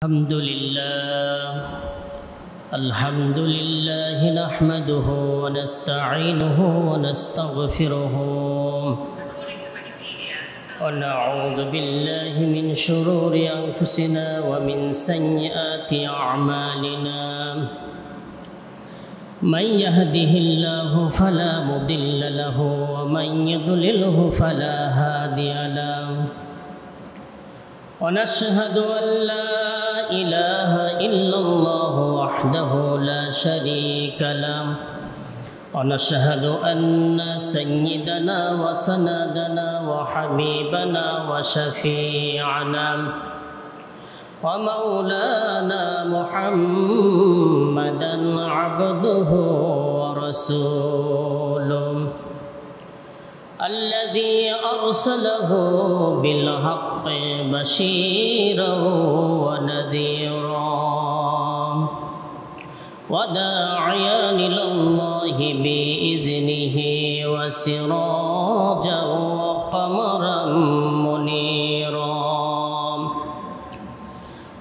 الحمد لله نحمده ونستعينه ونستغفره ونعوذ بالله من شرور أنفسنا ومن سيئات أعمالنا من يهده الله فلا مضل له ومن يضلله فلا هادي له ونشهد أن لا إله إلا الله وحده لا شريك له ونشهد أن سيدنا وسندنا وحبيبنا وشفيعنا ومولانا محمدا عبده ورسوله الذي أرسله بالحق بشيرا ونذيرا وداعيا إلى الله بإذنه وسراجا وقمرا منيرا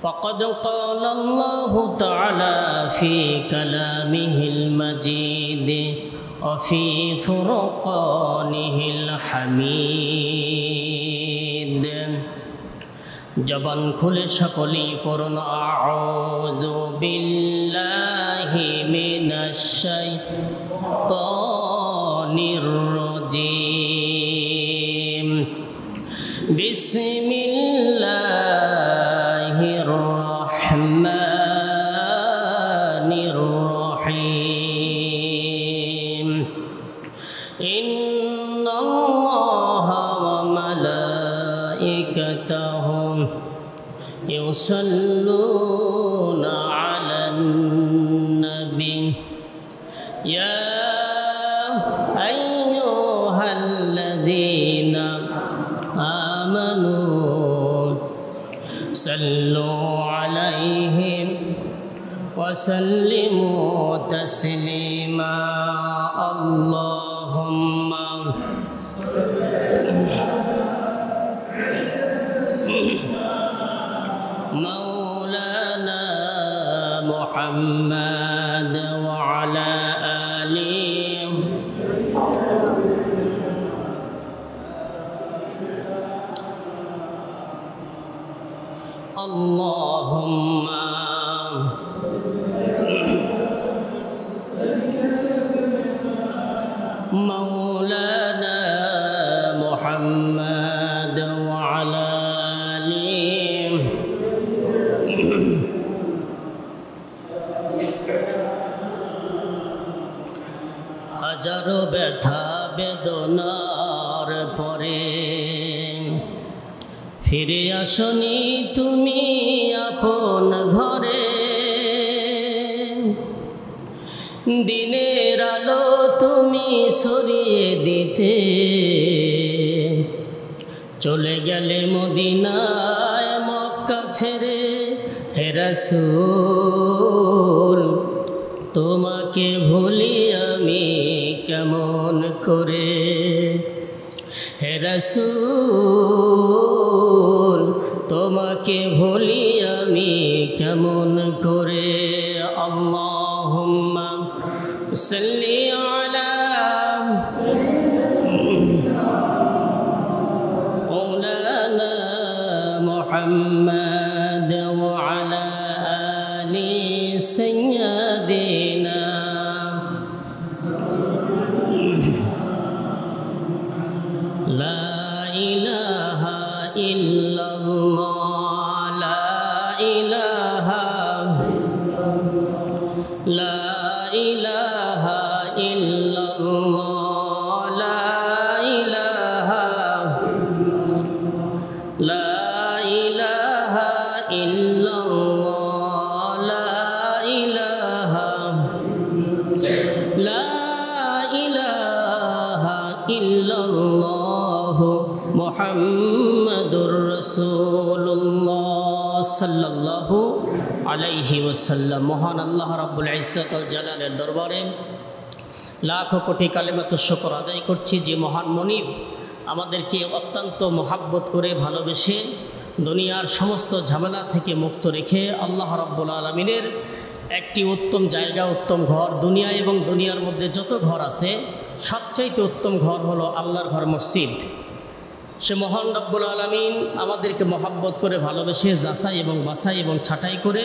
فقد قال الله تعالى في كلامه المجيد وفي فرقانه الحميد জবান খুলে সকলেই পড়ুন আউযু বিল্লাহি মিনাশ শাইতানির রাজীম বিসমিল্লাহির রাহমানির রাহিম ইন্নাল্লাহা ওয়া মালাইকাতাহু يصلون على النبي يا أيها الذين آمنوا صلوا عليه وسلموا تسليما اللهم مولانا محمد وعلى آله اللهم مولانا محمد وعلى آله হাজারো ব্যথা বেদনার পরে ফিরে আসনি তুমি আপন ঘরে দিনের আলো তুমি ছড়িয়ে দিতে চলে গেলে মদিনায় মক্কা ছেড়ে হে রাসূল তোমাকে ভুলি আমি কেমন করে হে রাসূল তোমাকে ভুলি আমি কেমন করে আল্লাহুম্মা সাল্লি আলা মাওলানা মুহাম্মদ ওয়া আলা আলি সাইয়্যিদিনা লা ইলাহা ইল্লাল্লাহ লা ইলাহা ইল্লাল্লাহ লা ইলাহা ইল্লাল্লাহ লা ইলাহা ইল্লাল্লাহ মুহাম্মাদুর রাসূলুল্লাহ সাল্লাল্লাহু আলাইহি ওয়াসাল্লাম। মহান আল্লাহ রাব্বুল ইজ্জত ওয়াল জালালের দরবারে লাখো কোটি কালেমাতুশ শুকর আদায় করছি যে মহান মনিব আমাদেরকে অত্যন্ত মহাব্বত করে ভালোবেসে দুনিয়ার সমস্ত ঝামেলা থেকে মুক্ত রেখে আল্লাহ রাব্বুল আলামিনের একটি উত্তম জায়গা, উত্তম ঘর, দুনিয়া এবং দুনিয়ার মধ্যে যত ঘর আছে সবচাইতে উত্তম ঘর হলো আল্লাহর ঘর, মসজিদ। সে মহান রব্বুল আলামিন আমাদেরকে মহাব্বত করে, ভালোবেসে, যাচাই এবং বাছাই এবং ছাঁটাই করে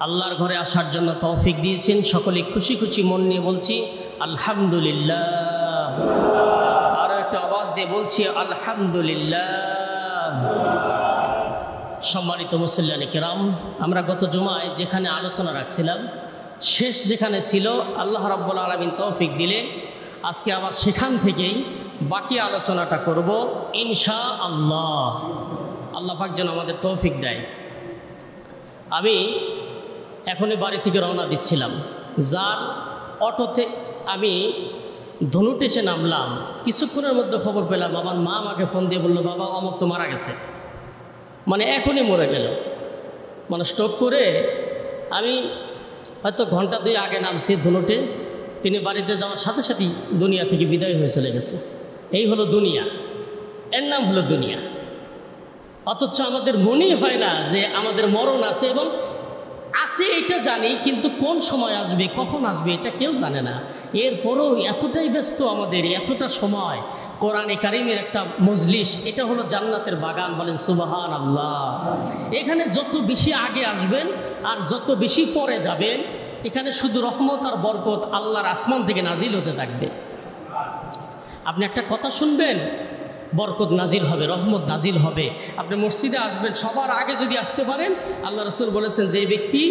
আল্লাহর ঘরে আসার জন্য তৌফিক দিয়েছেন। সকলে খুশি খুশি মন নিয়ে বলছি আলহামদুলিল্লাহ। আরও একটা আওয়াজ দিয়ে বলছি আলহামদুলিল্লাহ। সম্মানিত মুসল্লিয়ানে কেরাম, আমরা গত জুমায় যেখানে আলোচনা রাখছিলাম, শেষ যেখানে ছিল, আল্লাহ রাব্বুল আলামিন তৌফিক দিলে আজকে আবার সেখান থেকেই বাকি আলোচনাটা করব ইনশাআল্লাহ। আল্লাহ পাক যেন আমাদের তৌফিক দেয়। আমি এখনই বাড়ি থেকে রওনা দিচ্ছিলাম, যার অটোতে আমি ধনুট এসে নামলাম। কিছুক্ষণের মধ্যে খবর পেলাম, আমার মা আমাকে ফোন দিয়ে বললো, বাবা অমুক তো মারা গেছে, মানে এখনই মরে গেল, মানে স্ট্রোক করে। আমি হয়তো ঘন্টা 2 আগে নামছি ধনুটে, তিনি বাড়িতে যাওয়ার সাথে সাথেই দুনিয়া থেকে বিদায় হয়ে চলে গেছে। এই হলো দুনিয়া, এর নাম হলো দুনিয়া। অথচ আমাদের মনেই হয় না যে আমাদের মরণ আছে, এবং আছে এটা জানি, কিন্তু কোন সময় আসবে, কখন আসবে এটা কেউ জানে না। এরপরও এতটাই ব্যস্ত আমাদের, এতটা সময় কোরআনে কারিমের একটা মজলিস, এটা হলো জান্নাতের বাগান, বলেন সুবহানাল্লাহ। এখানে যত বেশি আগে আসবেন আর যত বেশি পরে যাবেন, এখানে শুধু রহমত আর বরকত আল্লাহর আসমান থেকে নাজিল হতে থাকবে। আপনি একটা কথা শুনবেন, বরকত নাজিল হবে, রহমত নাজিল হবে। আপনি মসজিদে আসবেন, সবার আগে যদি আসতে পারেন, আল্লাহ রাসূল বলেছেন যে ব্যক্তি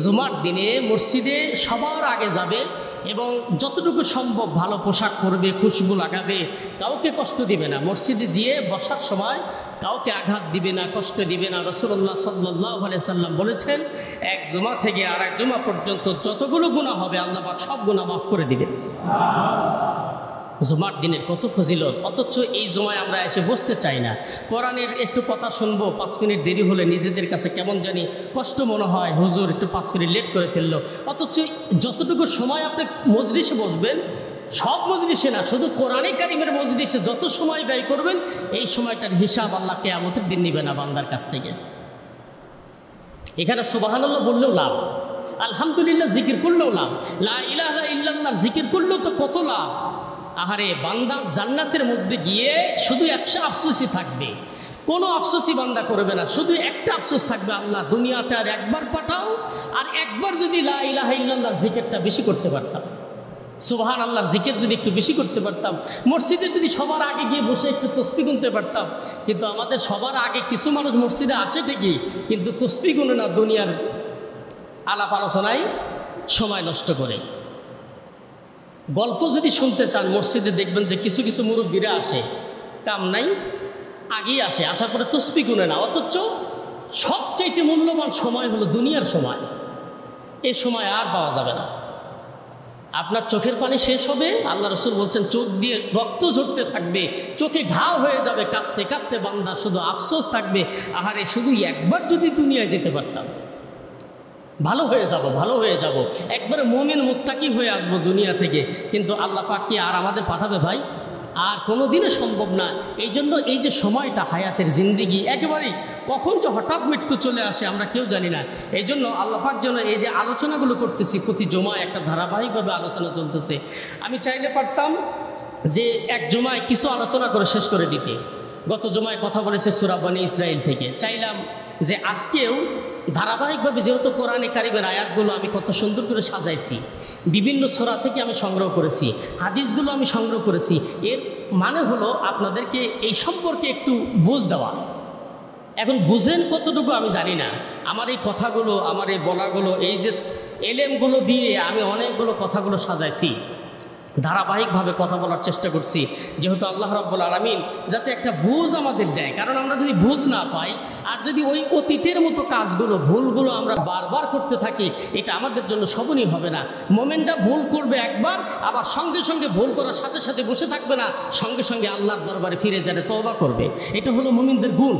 জুমার দিনে মসজিদে সবার আগে যাবে এবং যতটুকু সম্ভব ভালো পোশাক পরবে, খুশবু লাগাবে, কাউকে কষ্ট দিবে না, মসজিদে গিয়ে বসার সময় কাউকে আঘাত দিবে না, কষ্ট দিবে না। রাসূলুল্লাহ সাল্লাল্লাহু আলাইহি সাল্লাম বলেছেন, এক জুমা থেকে আর এক জুমা পর্যন্ত যতগুলো গুনাহ হবে আল্লাহ পাক সব গুনাহ মাফ করে দিবে। জুমার দিনের কত ফজিলত, অথচ এই জুমায় আমরা এসে বসতে চাই না। কোরআনের একটু কথা শুনবো, 5 মিনিট দেরি হলে নিজেদের কাছে কেমন জানি কষ্ট মনে হয়, হুজুর একটু 5 মিনিট লেট করে ফেললো। অথচ যতটুকু সময় আপনি মজলিসে বসবেন, সব মজলিসে না, শুধু কোরআনে কারিমের মজলিসে যত সময় ব্যয় করবেন, এই সময়টার হিসাব আল্লাহ কিয়ামতের দিন নিবে না বান্দার কাছ থেকে। এখানে সুবহানাল্লাহ বললেও লাভ, আলহামদুলিল্লাহ জিকির করলেও লাভ, লা ইলাহা ইল্লাল্লাহ জিকির করলেও তো কত লাভ। আহারে বান্দা জান্নাতের মধ্যে গিয়ে শুধু একটা আফসোসই থাকবে, কোনো আফসোসই বান্দা করবে না, শুধু একটা আফসোস থাকবে, আল্লাহ দুনিয়াতে আর একবার পাঠাও, আর একবার যদি লা ইলাহা ইল্লাল্লাহর জিকিরটা বেশি করতে পারতাম, সুবহানাল্লাহর জিকির যদি একটু বেশি করতে পারতাম, মসজিদে যদি সবার আগে গিয়ে বসে একটু তসবিহ গুনতে পারতাম। কিন্তু আমাদের সবার আগে কিছু মানুষ মসজিদে আসে ঠিকই, কিন্তু তসবিহ গুনে না, দুনিয়ার আলাপ আলোচনায় সময় নষ্ট করে। গল্প যদি শুনতে চান, মসজিদে দেখবেন যে কিছু কিছু মুরব্বীরা আসে, কাম নাই, আগেই আসে, আসার পরে তসবিহ গুনে না। অথচ সবচাইতে মূল্যবান সময় হলো দুনিয়ার সময়, এই সময় আর পাওয়া যাবে না। আপনার চোখের পানি শেষ হবে, আল্লাহ রাসূল বলছেন চোখ দিয়ে রক্ত ঝরতে থাকবে, চোখে ঘাও হয়ে যাবে, কাঁদতে কাঁদতে বান্দা শুধু আফসোস থাকবে, আহারে শুধু একবার যদি দুনিয়ায় যেতে পারতাম, ভালো হয়ে যাব, ভালো হয়ে যাব, একবারে মুমিন মুত্তাকি হয়ে আসবো দুনিয়া থেকে। কিন্তু আল্লাহ পাক কি আর আমাদের পাঠাবে ভাই? আর কোনো দিনে সম্ভব না। এই জন্য এই যে সময়টা হায়াতের জিন্দিগি, একেবারেই কখন যে হঠাৎ মৃত্যু চলে আসে আমরা কেউ জানি না। এই জন্য আল্লাহ পাক যেন এই যে আলোচনাগুলো করতেছি, প্রতি জুমায় একটা ধারাবাহিকভাবে আলোচনা চলতেছে। আমি চাইলে পারতাম যে এক জুমায় কিছু আলোচনা করে শেষ করে দিতে। গত জুমায় কথা বলেছে সূরা বনী ইসরাইল থেকে, চাইলাম যে আজকেও ধারাবাহিকভাবে, যেহেতু কোরআনে কারিমের আয়াতগুলো আমি কত সুন্দর করে সাজাইছি, বিভিন্ন সূরা থেকে আমি সংগ্রহ করেছি, হাদিসগুলো আমি সংগ্রহ করেছি, এর মানে হলো আপনাদেরকে এই সম্পর্কে একটু বুঝ দেওয়া। এখন বুঝেন কতটুকু আমি জানি না, আমার এই কথাগুলো, আমার এই বলাগুলো, এই যে এলেমগুলো দিয়ে আমি অনেকগুলো কথাগুলো সাজাইছি, ধারাবাহিকভাবে কথা বলার চেষ্টা করছি, যেহেতু আল্লাহ রাব্বুল আলামিন যাতে একটা বুঝ আমাদের দেয়। কারণ আমরা যদি বুঝ না পাই, আর যদি ওই অতীতের মতো কাজগুলো, ভুলগুলো আমরা বারবার করতে থাকি, এটা আমাদের জন্য শোভনীয় হবে না। মোমেনটা ভুল করবে একবার, আবার সঙ্গে সঙ্গে ভুল করার সাথে সাথে বসে থাকবে না, সঙ্গে সঙ্গে আল্লাহর দরবারে ফিরে যাবে, তওবা করবে। এটা হলো মুমিনদের গুণ।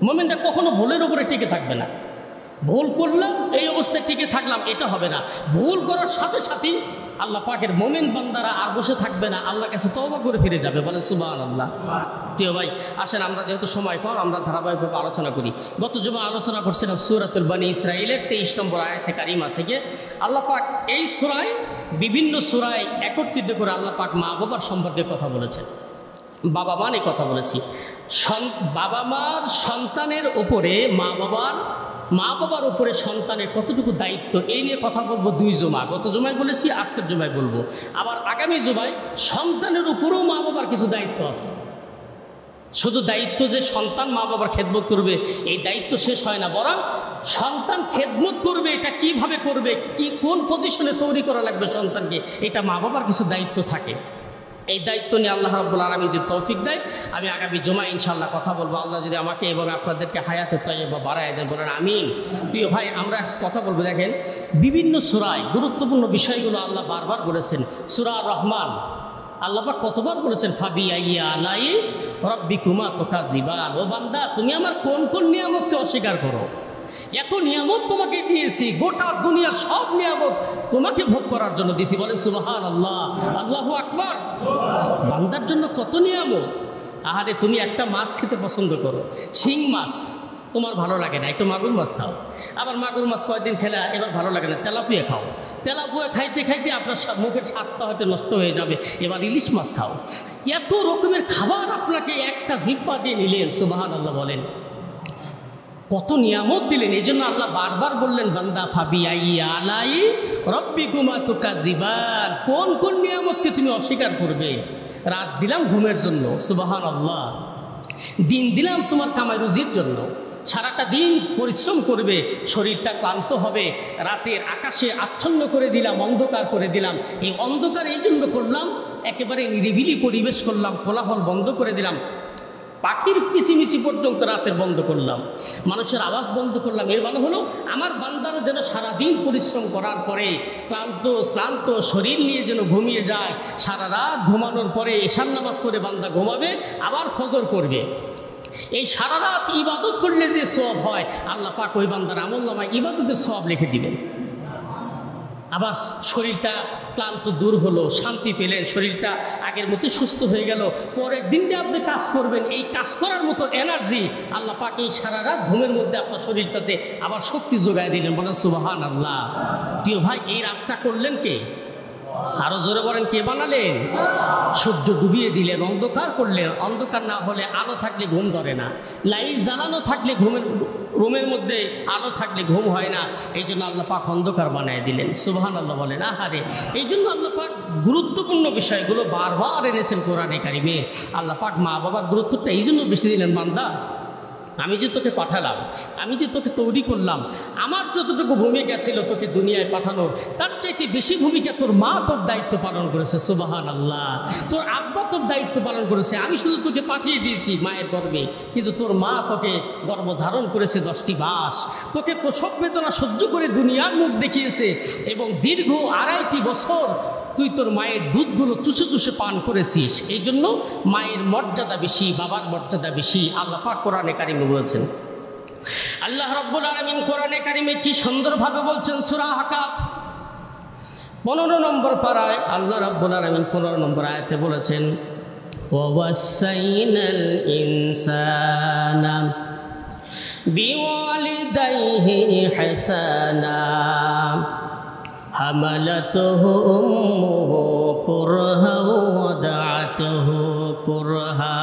মুমিনটা কখনো ভুলের উপরে টিকে থাকবে না, ভুল করলাম এই অবস্থায় টিকে থাকলাম, এটা হবে না। ভুল করার সাথে সাথেই আল্লাহ পাকের মোমেন বান্দারা আর বসে থাকবে না, আল্লাহর কাছে তওবা করে ফিরে যাবে। বলেন সুবহানাল্লাহ। প্রিয় ভাই, আসেন আমরা যেহেতু সময় কম, আমরা ধারাবাহিকভাবে আলোচনা করি। গত জুমা আলোচনা করছিলাম সূরাতুল বনী ইসরাঈলের 23 নম্বর আয়াতে কারিমা থেকে। আল্লাহ পাক এই সূরায়, বিভিন্ন সূরায় একত্রিত করে আল্লাহ পাক মা বাবার সম্পর্কে কথা বলেছেন। বাবা মা নিয়ে কথা বলেছি। বাবা মার সন্তানের উপরে, মা বাবার উপরে সন্তানের কতটুকু দায়িত্ব, এই নিয়ে কথা বলবো 2 জুমা। গত জুমায় বলেছি, আজকের জুমায় বলবো। আবার আগামী জুমায় সন্তানের উপরেও মা বাবার কিছু দায়িত্ব আছে। শুধু দায়িত্ব যে সন্তান মা বাবার খেদমত করবে, এই দায়িত্ব শেষ হয় না, বরং সন্তান খেদমত করবে, এটা কিভাবে করবে, কোন পজিশনে তৈরি করা লাগবে সন্তানকে, এটা মা বাবার কিছু দায়িত্ব থাকে। এই দায়িত্ব নিয়ে আল্লাহ রাব্বুল আলামিন যদি তৌফিক দেয়, আমি আগামী জুমায় ইনশাআল্লাহ কথা বলবো। আল্লাহ যদি আমাকে এবং আপনাদেরকে হায়াতে তাইয়্যিবা বাড়ায় দেন, বলেন আমিন। প্রিয় ভাই, আমরা কথা বলবো। দেখেন, বিভিন্ন সূরায় গুরুত্বপূর্ণ বিষয়গুলো আল্লাহ বারবার বলেছেন। সূরা রহমান আল্লাহ পাক কতবার বলেছেন, ফাবিআইয়ি আলাই রাব্বিকুমা তুকাযিবান। ও বান্দা, তুমি আমার কোন কোন নিয়ামতকে অস্বীকার করো? এত নিয়ামত তোমাকে দিয়েছি, গোটা দুনিয়ার সব নিয়ামত তোমাকে ভোগ করার জন্য দিয়েছি। বলেন সুবহানাল্লাহ, আল্লাহু আকবার। বান্দার জন্য কত নিয়ামত। আহারে, তুমি একটা মাছ খেতে পছন্দ করো, শিং মাছ, তোমার ভালো লাগে না, একটু মাগুর মাছ খাও। আবার মাগুর মাছ কয়েকদিন খেলে এবার ভালো লাগে না, তেলাপুয়া খাও। তেলাপুয়া খাইতে খাইতে আপনার মুখের স্বাদটা হয়তো নষ্ট হয়ে যাবে, এবার ইলিশ মাছ খাও। এত রকমের খাবার আপনাকে একটা জিহ্বা দিয়ে নিলেন। সুবহানাল্লাহ বলেন, কত নিয়ামত দিলেন। এই জন্য আল্লাহ বারবার বললেন, বান্দা ফাবিআইয়ি আলাই রাব্বিকুমা তুকাযিবান। কোন কোন নিয়ামতকে তুমি অস্বীকার করবে? রাত দিলাম ঘুমের জন্য, সুবহানাল্লাহ। দিন দিলাম তোমার কামাই রুজির জন্য। সারাটা দিন পরিশ্রম করবে, শরীরটা ক্লান্ত হবে, রাতের আকাশে আচ্ছন্ন করে দিলাম, অন্ধকার করে দিলাম। এই অন্ধকার এই জন্য করলাম, একেবারে নিরিবিলি পরিবেশ করলাম, কোলাহল বন্ধ করে দিলাম, পাখির কিচিমিচি পর্যন্ত রাতের বন্ধ করলাম, মানুষের আওয়াজ বন্ধ করলাম। এর মানে হলো আমার বান্দারা যেন সারাদিন পরিশ্রম করার পরে শ্রান্ত শরীর নিয়ে যেন ঘুমিয়ে যায়। সারা রাত ঘুমানোর পরে এশার নামাজ পড়ে বান্দা ঘুমাবে, আবার ফজর করবে। এই সারা রাত ইবাদত করলে যে সওয়াব হয়, আল্লাহ পাক ওই বান্দার আমলনামায় ইবাদতের সওয়াব লিখে দিবেন। আবার শরীরটা ক্লান্ত দূর হলো, শান্তি পেলেন, শরীরটা আগের মতো সুস্থ হয়ে গেল। পরের দিনটা আপনি কাজ করবেন, এই কাজ করার মতো এনার্জি আল্লাহ পাক এই সারা রাত ঘুমের মধ্যে আপনার শরীরটাতে আবার শক্তি যোগায় দিলেন। বলেন সুবহানাল্লাহ। প্রিয় ভাই, এই রাতটা করলেন কে? আরো জোরে বলেন, কে বানালেন? সূর্য ডুবিয়ে দিলেন, অন্ধকার করলেন। অন্ধকার না হলে আলো থাকলে ঘুম ধরে না, লাইট জ্বালানো থাকলে রুমের মধ্যে আলো থাকলে ঘুম হয় না। এই জন্য আল্লাহ পাক অন্ধকার বানিয়ে দিলেন। সুবহানাল্লাহ বলেন। আহারে, এই জন্য আল্লাহ পাক গুরুত্বপূর্ণ বিষয়গুলো বারবার এনেছেন কোরআনে কারিমে। আল্লাহ পাক মা বাবার গুরুত্বটা এই জন্য বেশি দিলেন, বান্দা আমি যে তোকে পাঠালাম, আমি যে তোকে তৈরি করলাম, আমার যতটুকু ভূমিকা ছিল তোকে দুনিয়ায় পাঠানোর, তার চাইতে বেশি ভূমিকা তোর মা তোর দায়িত্ব পালন করেছে। সুবহানাল্লাহ। তোর আব্বা তোর দায়িত্ব পালন করেছে। আমি শুধু তোকে পাঠিয়ে দিয়েছি মায়ের গর্ভে, কিন্তু তোর মা তোকে গর্ভধারণ করেছে 10টি মাস, তোকে প্রসব বেদনা সহ্য করে দুনিয়ার মুখ দেখিয়েছে, এবং দীর্ঘ 2.5 বছর তুই তোর মায়ের দুধগুলো চুষে চুষে পান করেছিস। এই জন্য মায়ের মর্যাদা বেশি, বাবার মর্যাদা বেশি। আল্লাহ পাক কোরআনে কারিমে বলেছেন। আল্লাহ রাব্বুল আলামিন কোরআনে কারিমে কি সুন্দরভাবে বলছেন। সূরা আহকাফ 15 নম্বর পারায় আল্লাহ রাব্বুল আলামিন 15 নম্বর আয়াতে বলেছেন, ওয়াসাইনাল ইনসানা বিওয়ালিদাইহি হাসানা حملته أمه كرها ووضعته كرها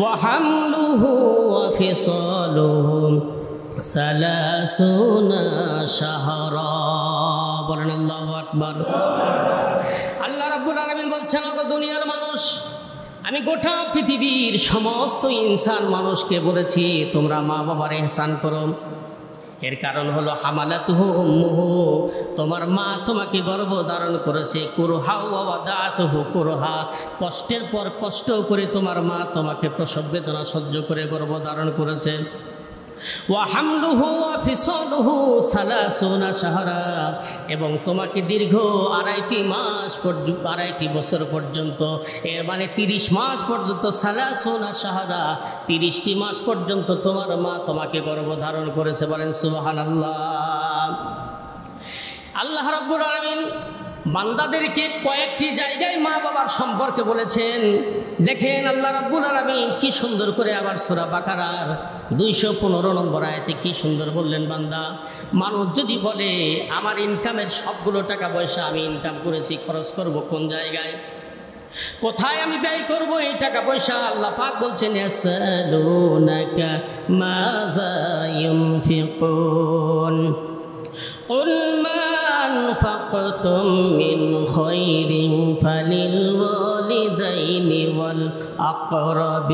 وحمله وفصاله 30 شهرا বলেন আল্লাহু আকবার। আল্লাহ রাব্বুল আলামিন বলছেন, ওগো দুনিয়ার মানুষ, আমি গোটা পৃথিবীর সমস্ত ইনসান মানুষকে বলেছি তোমরা মা বাবার ইহসান করো। এর কারণ হলো হামালাতুহু উম্মুহু, তোমার মা তোমাকে গর্ভ ধারণ করেছে, কুরহা ওয়া ওয়াদাতুহু কুরহা, কষ্টের পর কষ্ট করে তোমার মা তোমাকে প্রসব বেদনা সহ্য করে গর্ভ ধারণ করেছে। ওয়া হামলুহু ওয়া ফিসালুহু 30 শাহরা, এবং তোমাকে দীর্ঘ 2.5 বছর পর্যন্ত, এর মানে 30 মাস পর্যন্ত, 30 শাহরা 30টি মাস পর্যন্ত তোমার মা তোমাকে গর্ভধারণ করেছে। বলেন সুবহানাল্লাহ। আল্লাহ রাব্বুল আলামিন বান্দাদেরকে কয়েকটি জায়গায় মা বাবার সম্পর্কে বলেছেন। দেখেন আল্লাহ রাব্বুল আলামিন কি সুন্দর করে আবার সূরা বাকারার 215 নম্বর আয়াতে কি সুন্দর বললেন, বান্দা মানুষ যদি বলে আমার ইনকামের সবগুলো টাকা পয়সা আমি ইনকাম করেছি, খরচ করব কোন জায়গায়, কোথায় আমি ব্যয় করব এই টাকা পয়সা, আল্লাহ পাক বলছেন ইয়াসালুনাকা মাযা ইউনফিকুন قل ما أنفقتم من خير فللوالدين والأقربين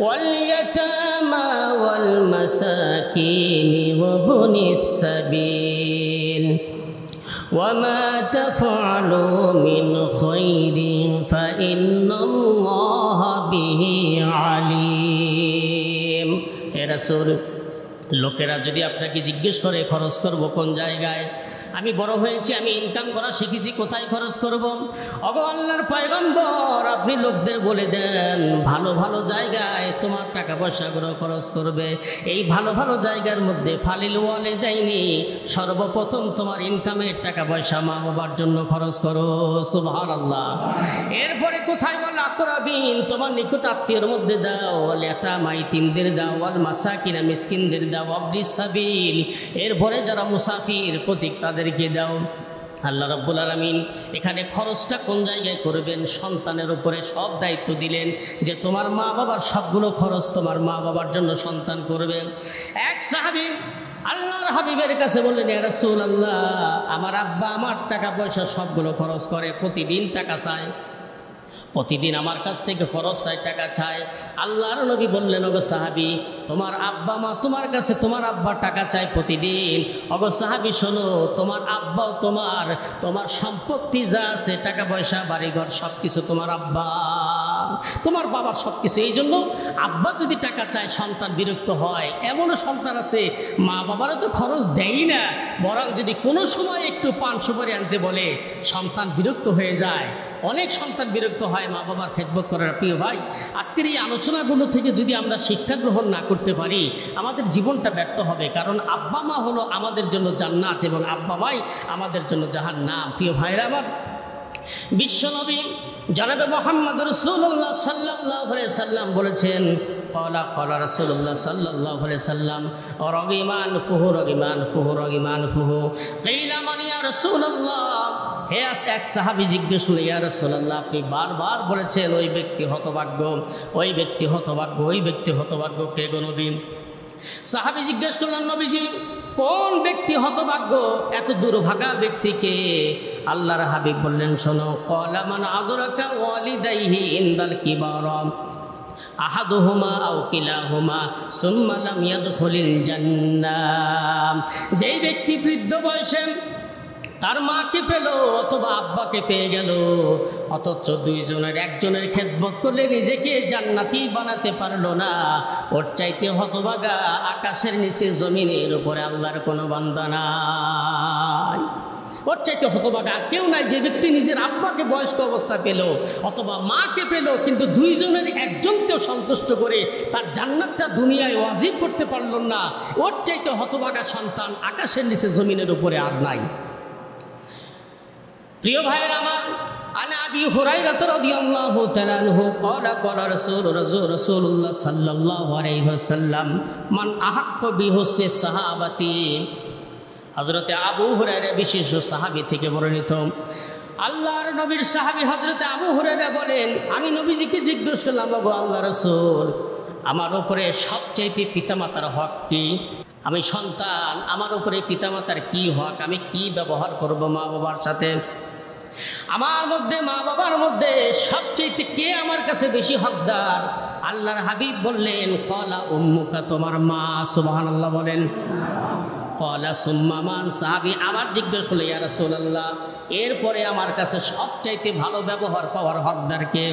واليتامى والمساكين وابن السبيل وما تفعلوا من خير فإن الله به عليم। يا رسول লোকেরা যদি আপনাকে জিজ্ঞেস করে খরচ করব কোন জায়গায়, আমি বড় হয়েছি, আমি ইনকাম করা শিখেছি, কোথায় খরচ করব, ওগো আল্লাহর পয়গম্বর আপনি লোকদের বলে দেন ভালো ভালো জায়গায় তোমার টাকা পয়সাগুলো খরচ করবে। এই ভালো ভালো জায়গার মধ্যে ফালিল ওয়ালিদাইনি, সর্বপ্রথম তোমার ইনকামের টাকা পয়সা মা বাবার জন্য খরচ করো, সুবহানাল্লাহ। এরপরে কোথায় বল আকরাবিন, তোমার নিকট আত্মীয়ের মধ্যে দাও, ওয়াল ইয়াতামা ইতিমদের দাও, ওয়াল মাসাকিনা মিসকিনদের দাও, ওয়াবনিস সাবিল এরপরে যারা মুসাফির পথিক তাদেরকে দাও। আল্লাহ রাব্বুল আলামিন এখানে খরচটা কোন জায়গায় করবেন সন্তানের উপরে সব দায়িত্ব দিলেন, যে তোমার মা বাবার সবগুলো খরচ তোমার মা বাবার জন্য সন্তান করবে। এক সাহাবী আল্লাহর হাবিবের কাছে বললেন, ইয়া রাসূলুল্লাহ আমার আব্বা আমার টাকা পয়সা সবগুলো খরচ করে, প্রতিদিন টাকা চায়, প্রতিদিন আমার কাছ থেকে খরচ চাই, টাকা চায়। আল্লাহর নবী বললেন, ওগো সাহাবী তোমার আব্বা মা তোমার কাছে তোমার আব্বা টাকা চায় প্রতিদিন, ওগো সাহাবী শোনো তোমার আব্বাও তোমার সম্পত্তি যা আছে টাকা পয়সা বাড়িঘর সব কিছু তোমার আব্বা তোমার বাবার সব কিছু। এই জন্য আব্বা যদি টাকা চায় সন্তান বিরক্ত হয়। এমনও সন্তান আছে মা বাবারা তো খরচ দেয়ই না, বরং যদি কোনো সময় একটু পান সুপারি আনতে বলে সন্তান বিরক্ত হয়ে যায়। অনেক সন্তান বিরক্ত হয় মা বাবার খেদমত করার। প্রিয় ভাই, আজকের এই আলোচনাগুলো থেকে যদি আমরা শিক্ষা গ্রহণ না করতে পারি আমাদের জীবনটা ব্যর্থ হবে, কারণ আব্বা মা হলো আমাদের জন্য জান্নাত এবং আব্বা মাই আমাদের জন্য জাহান্নাম। প্রিয় ভাইরা আমার, বিশ্বনবী জনাবে মুহাম্মদ রাসূলুল্লাহ সাল্লাল্লাহু আলাইহি সাল্লাম বলেছেন, ক্বালা ক্বালা রাসূলুল্লাহ সাল্লাল্লাহু আলাইহি সাল্লাম রাগিমান ফুহু কিলা মান ইয়া রাসূলুল্লাহ। হে এক সাহাবী জিজ্ঞেস করলেন, ইয়া রাসূলুল্লাহ আপনি বারবার বলেছেন ওই ব্যক্তি হতভাগ্য, ওই ব্যক্তি হতভাগ্য, ওই ব্যক্তি হতভাগ্য, কে গো নবী? সাহাবী জিজ্ঞেস করলেন, নবীজি কোন ব্যক্তি হতভাগ্য, এত দুর্ভাগা ব্যক্তিকে? আল্লাহর হাবিব বললেন, শোনো, ক্বালা মান আদরাকা ওয়ালিদাইহি ইনদাল কিবারা আহাদুহুমা আও কিলাহুমা সুম্মা লাম ইয়াদখুলিল জান্নাহ। যেই ব্যক্তি বৃদ্ধ বয়সে তার মাকে পেল অথবা আব্বাকে পেয়ে গেল, অথচ দুইজনের একজনের খেদমত করলে নিজেকে জান্নাতি বানাতে পারলো না, ওর চাইতে হতভাগা আকাশের নিচে জমিনের উপরে আল্লাহর কোনো বান্দা নাই। ওর চাইতে হতভাগা আর কেউ নাই যে ব্যক্তি নিজের আব্বাকে বয়স্ক অবস্থা পেল অথবা মাকে পেল, কিন্তু দুইজনের একজনকেও সন্তুষ্ট করে তার জান্নাতটা দুনিয়ায় ওয়াজিব করতে পারল না। ওর চাইতে হতভাগা সন্তান আকাশের নিচে জমিনের উপরে আর নাই। প্রিয় ভাইয়ের আমার, আন আবি হুরায়রা রাদিয়াল্লাহু তাআলা আনহু ক্বালা ক্বালা রাসূলুল্লাহ সাল্লাল্লাহু আলাইহি ওয়াসাল্লাম মান আহাক্কু বিহুসনি সাহাবাতি। হযরত আবু হুরায়রা বিশেষ সাহাবী থেকে বর্ণিত। আল্লাহর নবীর সাহাবী হযরত আবু হুরায়রা বলেন, আমি নবীজিকে জিজ্ঞেস করলাম, ওগো আল্লাহর রাসূল আমার উপরে সবচাইতে পিতামাতার হক কি? আমি সন্তান, আমার উপরে পিতামাতার কি হক, আমি কি ব্যবহার করব মা বাবার সাথে? আমার মধ্যে মা বাবার মধ্যে সবচেয়ে কে আমার কাছে বেশি হকদার? আল্লাহর হাবিব বললেন, ক্বালা উম্মুকা, তোমার মা। সুবহানাল্লাহ বলেন। ক্বালা সুম্মা মান? সাহাবী আবার জিজ্ঞেস করলেন, ইয়া রাসূলুল্লাহ এরপরে আমার কাছে সবচাইতে ভালো ব্যবহার পাওয়ার হকদার কে?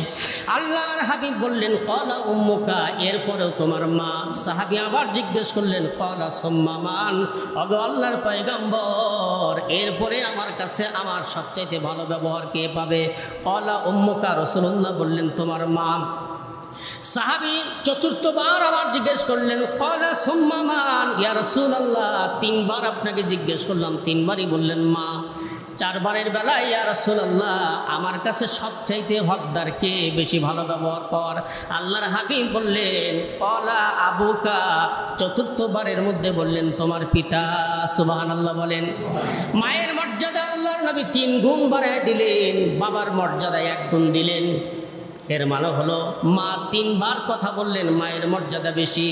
আল্লাহর হাবিব বললেন, ক্বালা উম্মুকা, এরপরেও তোমার মা। সাহাবী আবার জিজ্ঞেস করলেন, ক্বালা সুম্মা মান? ওগো আল্লাহর পয়গম্বর এরপরে আমার কাছে আমার সবচাইতে ভালো ব্যবহার কে পাবে? ক্বালা উম্মুকা, রাসূলুল্লাহ বললেন তোমার মা। সাহাবী চতুর্থবার আবার জিজ্ঞেস করলেন, ক্বালা সুম্মা মান? ইয়া রাসূলুল্লাহ, 3 বার আপনাকে জিজ্ঞেস করলাম, 3 বারই বললেন মা। 4 বারের বেলায় ইয়া রাসূলুল্লাহ, আমার কাছে সবচাইতে হকদার কে, বেশি ভালো ব্যবহার কর? আল্লাহর হাবিব বললেন ক্বালা আবুকা। 4র্থ বারের মধ্যে বললেন তোমার পিতা। সুবহানাল্লাহ বলেন। মায়ের মর্যাদা আল্লাহর নবী 3 গুণ বাড়ায় দিলেন, বাবার মর্যাদা 1 গুণ দিলেন। এর মানে হলো মা 3 বার কথা বললেন, মায়ের মর্যাদা বেশি।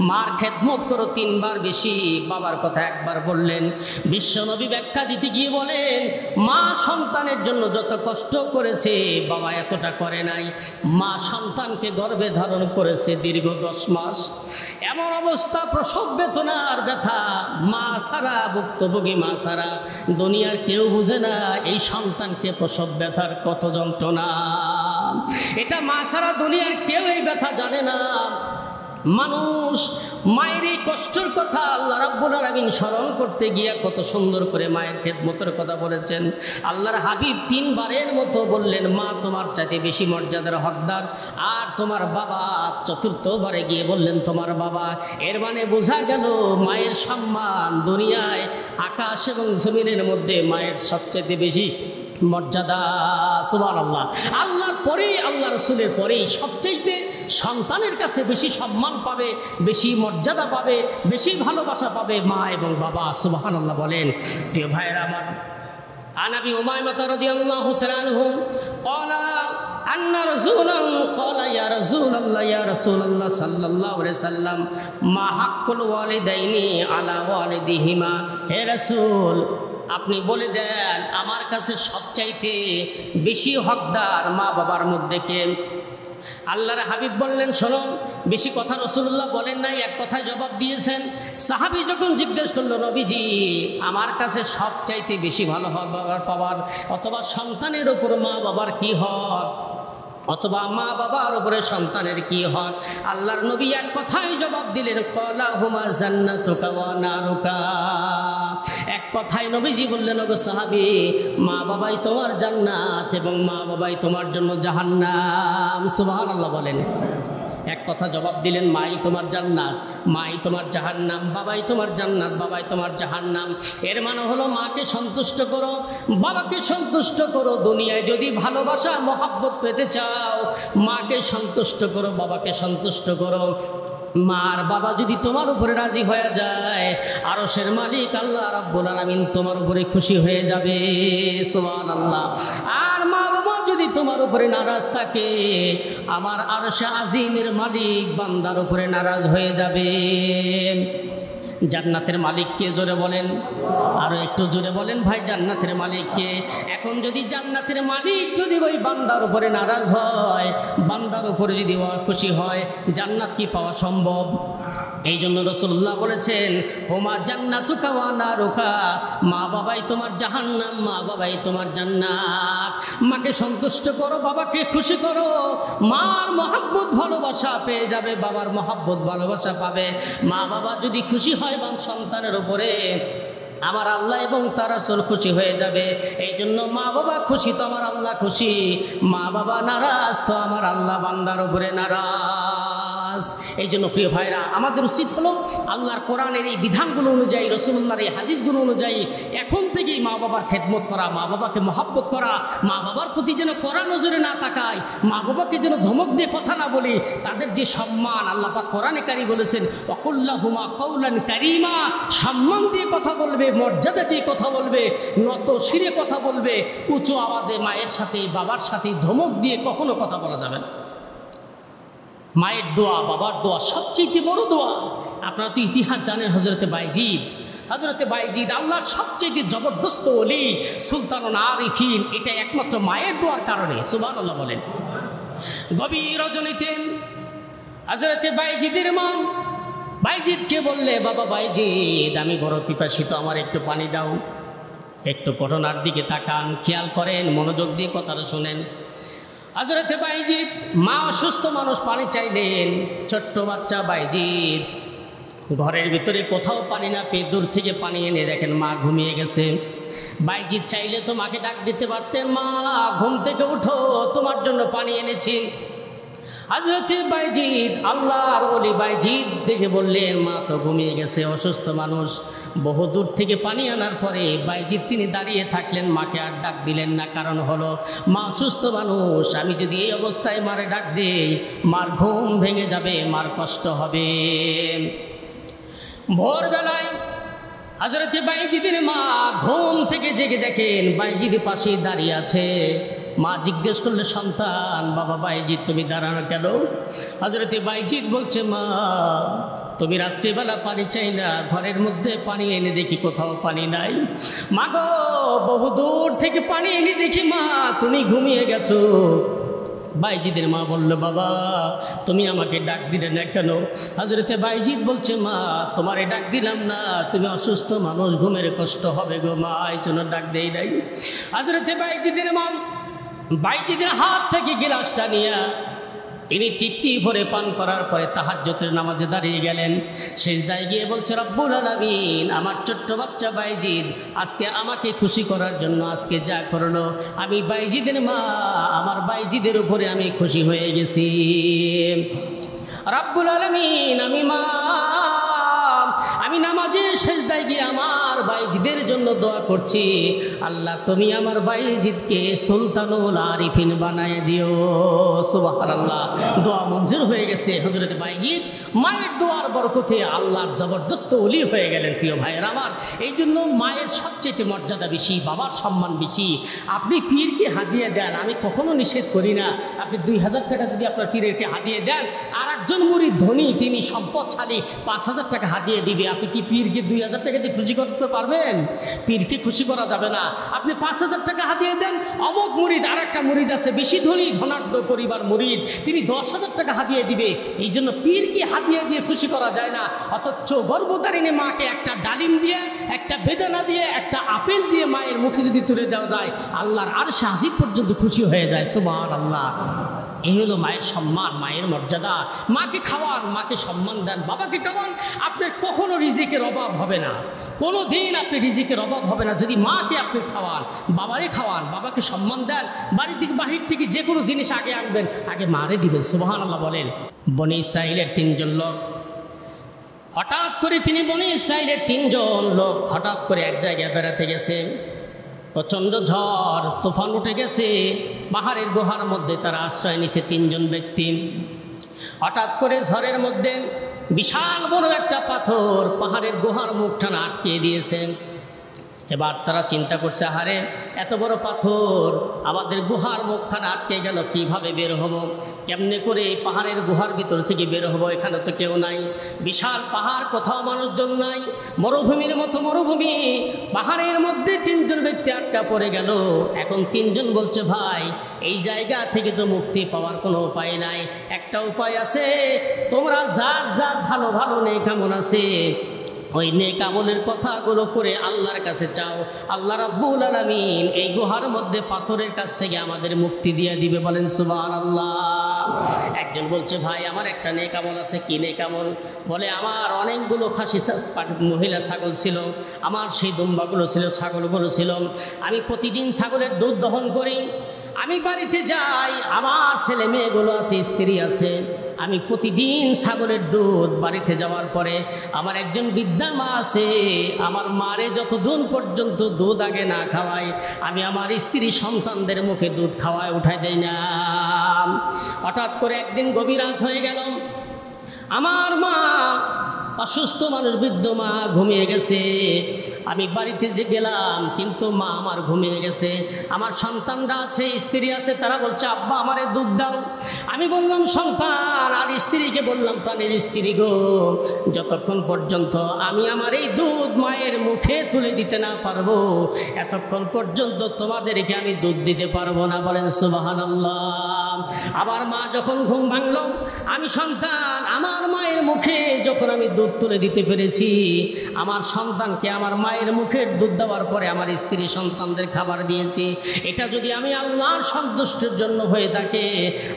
মার খেদমত করো 3 বার বেশি, বাবার কথা 1 বার বললেন। বিশ্বনবী ব্যাখ্যা দিতে গিয়ে বলেন মা সন্তানের জন্য যত কষ্ট করেছে বাবা এতটা করে নাই। মা সন্তানকে গর্ভে ধারণ করেছে দীর্ঘ 10 মাস। এমন অবস্থা, প্রসব বেদনার ব্যথা, মা ছাড়া, ভুক্তভোগী মা ছাড়া দুনিয়ার কেউ বুঝে না এই সন্তানকে প্রসব ব্যথার কত যন্ত্রণা। এটা মা ছাড়া দুনিয়ার কেউ এই ব্যথা জানে না। মানুষ মায়ের এই কষ্টের কথা আল্লাহ রাব্বুল আলামিন স্মরণ করতে গিয়ে কত সুন্দর করে মায়ের খেদমতের কথা বলেছেন। আল্লাহর হাবিব 3 বারের মতো বললেন মা তোমার চাইতে বেশি মর্যাদার হকদার। আর তোমার বাবা 4র্থ বারে গিয়ে বললেন তোমার বাবা। এর মানে বোঝা গেল মায়ের সম্মান দুনিয়ায় আকাশ এবং জমিনের মধ্যে মায়ের সবচাইতে বেশি মর্যাদা। সুবহানাল্লাহ। আল্লাহর পরেই, আল্লাহ রাসূলের পরেই সবচাইতে সন্তানের কাছে বেশি সম্মান পাবে, বেশি মর্যাদা পাবে, বেশি ভালোবাসা পাবে মা এবং বাবা। সুবহানাল্লাহ বলেন। প্রিয় ভাইয়েরা আমার, আনাবি উমাইমা রাদিয়াল্লাহু তাআলা আনহু ক্বালা আন্না রাসূলান ক্বালা ইয়া রাসূলুল্লাহ ইয়া রাসূলুল্লাহ সাল্লাল্লাহু আলাইহি সাল্লাম মা হাক্কুল ওয়ালিদাইনি আলা ওয়ালিদিহিমা। হে রাসূল, আপনি বলে দেন আমার কাছে সবচাইতে বেশি হকদার মা বাবার মধ্যে কে? আল্লাহর হাবিব বললেন শোনো, বেশি কথা রাসূলুল্লাহ বলেন নাই, এক কথায় জবাব দিয়েছেন। সাহাবী যখন জিজ্ঞেস করলো নবীজি আমার কাছে সবচাইতে বেশি ভালো হক পাওয়ার অথবা সন্তানের উপর মা বাবার কি হক, অথবা মা বাবার উপরে সন্তানের কি হক, আল্লাহর নবী এক কথাই জবাব দিলেন ক্বালা হুমা জান্নাতুকা ওয়া নারুকা। এক কথায় নবীজি বললেন ওগো সাহাবী, মা বাবাই তোমার জান্নাত এবং মা বাবাই তোমার জন্য জাহান্নাম। সুবহানাল্লাহ বলেন। এক কথা জবাব দিলেন মাই তোমার জান্নাত, মাই তোমার জাহান্নাম, বাবাই তোমার জান্নাত, বাবাই তোমার জাহান্নাম। এর মানে হলো মাকে সন্তুষ্ট করো, বাবাকে সন্তুষ্ট করো। দুনিয়ায় যদি ভালোবাসা মহব্বত পেতে চাও মাকে সন্তুষ্ট করো, বাবাকে সন্তুষ্ট করো। মার বাবা যদি তোমার উপরে রাজি হয়ে যায় আরশের মালিক আল্লাহ রাব্বুল আলামিন তোমার উপরে খুশি হয়ে যাবে। সুবহানাল্লাহ। আর মা বাবা যদি তোমার উপরে নারাজ থাকে আমার আরশে আজিমের মালিক বান্দার উপরে নারাজ হয়ে যাবে। জান্নাতের মালিককে জোরে বলেন, আরো একটু জোরে বলেন ভাই, জান্নাতের মালিককে। এখন যদি জান্নাতের মালিক যদি ওই বান্দার উপরে নারাজ হয়, বান্দার উপরে যদি খুশি হয়, জান্নাত কি পাওয়া সম্ভব? এই জন্য রাসূলুল্লাহ বলেছেন হুমা জান্নাতুকা ওয়া নারুকা, মা বাবাই তোমার জাহান্নাম, মা বাবাই তোমার জান্নাত। মাকে সন্তুষ্ট করো, বাবাকে খুশি করো, মার মহব্বত ভালোবাসা পেয়ে যাবে, বাবার মহব্বত ভালোবাসা পাবে। মা বাবা যদি খুশি হয় সন্তানের উপরে আমার আল্লাহ এবং তার রাসূল খুশি হয়ে যাবে। এই জন্য মা বাবা খুশি তো আমার আল্লাহ খুশি, মা বাবা নারাজ তো আমার আল্লাহ বান্দার উপরে নারাজ। এই জন্য প্রিয় ভাইরা আমাদের উচিত হলো আল্লাহর কোরআনের এই বিধানগুলো অনুযায়ী, রাসূলুল্লাহর এই হাদিসগুলো অনুযায়ী এখন থেকেই মা বাবার খেদমত করা, মা বাবাকে মহব্বত করা, মা বাবার প্রতি যেন কড়া নজরে না তাকাই, মা বাবাকে যেন ধমক দিয়ে কথা না বলি। তাদের যে সম্মান আল্লাহ পাক কোরআনে কারীম বলেছেন ওয়াকুল্লাহুমা কাওলান কারীমা, সম্মান দিয়ে কথা বলবে, মর্যাদা দিয়ে কথা বলবে, নত শিরে কথা বলবে, উঁচু আওয়াজে মায়ের সাথে বাবার সাথে ধমক দিয়ে কখনো কথা বলা যাবে না। মায়ের দোয়া, বাবার দোয়া সবচেয়ে বড় দোয়া। আপনারা তো ইতিহাস জানেন, হযরতে বাইজিদ আল্লাহর সবচেয়ে জবরদস্ত ওলি, সুলতানুল আরিফিন, এটা একমাত্র মায়ের দোয়ার কারণে। সুবহানাল্লাহ বলেন। গভীর রজনীতে হযরতে বাইজিদের মা বাইজিদকে বললে বাবা বাইজিদ আমি বড় পিপাসিত, আমার একটু পানি দাও। একটু ঘটনার দিকে তাকান, খেয়াল করেন, মনোযোগ দিয়ে কথাটা শোনেন। হযরতে বাইজিদ, মা অসুস্থ মানুষ, পানি চাইলেন। ছোট্ট বাচ্চা বাইজিদ ঘরের ভিতরে কোথাও পানি না পেয়ে দূর থেকে পানি এনে দেখেন মা ঘুমিয়ে গেছে। বাইজিদ চাইলে তো মাকে ডাক দিতে পারতেন, মা ঘুম থেকে উঠো, তোমার জন্য পানি এনেছি। হযরতে বাইজিদ, আল্লাহর ওলি বাইজিদ দেখে বললেন, মা তো ঘুমিয়ে গেছে, অসুস্থ মানুষ। বহু দূর থেকে পানি আনার পরে বাইজিদ তিনি দাঁড়িয়ে থাকলেন, মাকে আর ডাক দিলেন না। কারণ হলো মা অসুস্থ মানুষ, আমি যদি এই অবস্থায় মারে ডাক দিই, মার ঘুম ভেঙে যাবে, মার কষ্ট হবে। ভোরবেলায় হযরতে বাইজিদের মা ঘুম থেকে জেগে দেখেন বাইজিদ পাশে দাঁড়িয়ে আছে। মা জিজ্ঞেস করলে, সন্তান, বাবা বাইজিদ তুমি দাঁড়ানো কেন? হযরতে বাইজিদ বলছে, মা তুমি রাত্রিবেলা পানি চাই না, ঘরের মধ্যে পানি এনে দেখি কোথাও পানি নাই। মা গো, বহু দূর থেকে পানি এনে দেখি মা তুমি ঘুমিয়ে গেছো। বাইজিদের মা বলল, বাবা তুমি আমাকে ডাক দিলে না কেন? হযরতে বাইজিদ বলছে, মা তোমারে ডাক দিলাম না, তুমি অসুস্থ মানুষ, ঘুমের কষ্ট হবে গো মা, এই জন্য ডাক দেই নাই। হযরতে বাইজিদের মা বাইজিদের হাত থেকে গিলাসটা নিয়ে তিনি তৃপ্তি ভরে পান করার পরে তাহাজ্জুদের নামাজে দাঁড়িয়ে গেলেন। সিজদায় গিয়ে বলছে, রব্বুল আলামিন, আমার ছোট্ট বাচ্চা বাইজিদ আজকে আমাকে খুশি করার জন্য আজকে যা করলো, আমি বাইজিদের মা, আমার বাইজিদের উপরে আমি খুশি হয়ে গেছি। রব্বুল আলামিন, আমি নামাজের সিজদায় গিয়ে আমার বাইজিদের জন্য দোয়া করছি, আল্লাহ তুমি আমার বাইজিদকে সুলতানুল আরিফিন বানায় দিও। সুবহানাল্লাহ, দোয়া মঞ্জুর হয়ে গেছে। হযরত বাইজিদ মায়ের দোয়ার বরকতে আল্লাহর জবরদস্ত ওলি হয়ে গেলেন। প্রিয় ভাইয়েরা আমার, এই জন্য মায়ের সবচেয়ে মর্যাদা বেশি, বাবার সম্মান বেশি। আপনি পীরকে হাদিয়া দেন, আমি কখনো নিষেধ করি না। আপনি 2000 টাকা যদি আপনার পীরকে হাদিয়ে দেন, আর একজন মুরিদ ধনী, তিনি সম্পদশালী, 5000 টাকা হাদিয়ে দিবে, আপনি কি পীরকে 2000 টাকা দিয়ে খুশি করতে পারবেন? পীরকে খুশি করা যাবে না। আপনি 5000 টাকা হাদিয়ে দেন, অমুক মুরিদ, আর একটা মুরিদ আছে বেশি ধনী, ধনাঢ্য পরিবার মুরিদ, তিনি 10,000 টাকা হাদিয়ে দিবে। এই জন্য পীরকে হাদিয়ে দিয়ে খুশি করা যায় না। অথচ গর্ভধারিণী মাকে একটা ডালিম দিয়ে, একটা বেদানা দিয়ে, একটা আপেল দিয়ে মায়ের মুখে যদি তুলে দেওয়া যায়, আল্লাহর আরশে আজিম পর্যন্ত খুশি হয়ে যায়। সুবহানাল্লাহ। এই হলো মায়ের সম্মান, মায়ের মর্যাদা। মাকে খাওয়ান, মাকে সম্মান দেন, বাবাকে খাওয়ান, আপনার কখনো রিজিকের অভাব হবে না। কোনো দিন আপনি রিজিকের অভাব হবে না যদি মাকে আপনি খাওয়ান, বাবারে খাওয়ান, বাবাকে সম্মান দেন। বাড়ি থেকে বাহির থেকে যে কোনো জিনিস আগে আনবেন, আগে মারে দিবেন। সুবহানাল্লাহ বলেন। বনি ইসরাইলের 3 জন লোক হঠাৎ করে, বনি ইসরাইলের 3 জন লোক হঠাৎ করে এক জায়গায় বেড়াতে গেছে। প্রচণ্ড ঝড় তুফান উঠে গেছে, পাহাড়ের গুহার মধ্যে তারা আশ্রয় নিছে 3 জন ব্যক্তি। হঠাৎ করে ঝড়ের মধ্যে বিশাল বড় একটা পাথর পাহাড়ের গুহার মুখখানা আটকিয়ে দিয়েছে। এবার তারা চিন্তা করছে, আহারে এত বড় পাথর আমাদের গুহার মুখখানা আটকে গেল, কিভাবে বের হব, কেমনে করে পাহাড়ের গুহার ভিতর থেকে বের হব? এখানে তো কেউ নাই, বিশাল পাহাড়, কোথাও মানুষজন নাই, মরুভূমির মতো মরুভূমি, পাহাড়ের মধ্যে 3 জন ব্যক্তি আটকা পড়ে গেল। এখন 3 জন বলছে, ভাই এই জায়গা থেকে তো মুক্তি পাওয়ার কোনো উপায় নাই, একটা উপায় আছে, তোমরা যার যার ভালো ভালো নেক আমল আছে, ওই নেক আমলের কথাগুলো করে আল্লাহর কাছে চাও, আল্লাহ রাব্বুল আলামিন এই গুহার মধ্যে পাথরের কাছ থেকে আমাদের মুক্তি দিয়ে দিবে। বলেন সুবহানাল্লাহ। একজন বলছে, ভাই আমার একটা নেক আমল আছে। কি নেক আমল? বলে, আমার অনেকগুলো খাসি মহিলা ছাগল ছিল, আমার সেই দুম্বাগুলো ছিল, ছাগলগুলো ছিল, আমি প্রতিদিন ছাগলের দুধ দহন করি, আমি বাড়িতে যাই, আমার ছেলে মেয়েগুলো আছে, স্ত্রী আছে, আমি প্রতিদিন ছাগলের দুধ বাড়িতে যাওয়ার পরে আমার একজন বৃদ্ধা মা আছে, আমার মারে যতদিন পর্যন্ত দুধ আগে না খাওয়াই, আমি আমার স্ত্রী সন্তানদের মুখে দুধ খাওয়ায় উঠাই দেই না। হঠাৎ করে একদিন গভীর রাত হয়ে গেল, আমার মা অসুস্থ মানুষ, বৃদ্ধ মা ঘুমিয়ে গেছে। আমি বাড়িতে যে গেলাম, কিন্তু মা আমার ঘুমিয়ে গেছে। আমার সন্তানরা আছে, স্ত্রী আছে, তারা বলছে, আব্বা আমারে দুধ দাও। আমি বললাম, সন্তান, আর স্ত্রীকে বললাম, প্রাণের স্ত্রী গো, যতক্ষণ পর্যন্ত আমি আমার এই দুধ মায়ের মুখে তুলে দিতে না পারবো, এতক্ষণ পর্যন্ত তোমাদেরকে আমি দুধ দিতে পারবো না। বলেন সুবহানাল্লাহ। আবার মা যখন ঘুম ভাঙল, আমি সন্তান, আমার মায়ের মুখে যখন আমি দুধ তুলে দিতে পেরেছি, আমার সন্তানকে আমার মায়ের মুখের দুধ দেওয়ার পরে আমার স্ত্রী সন্তানদের খাবার দিয়েছি, এটা যদি আমি আল্লাহর সন্তুষ্টির জন্য হয়ে থাকে,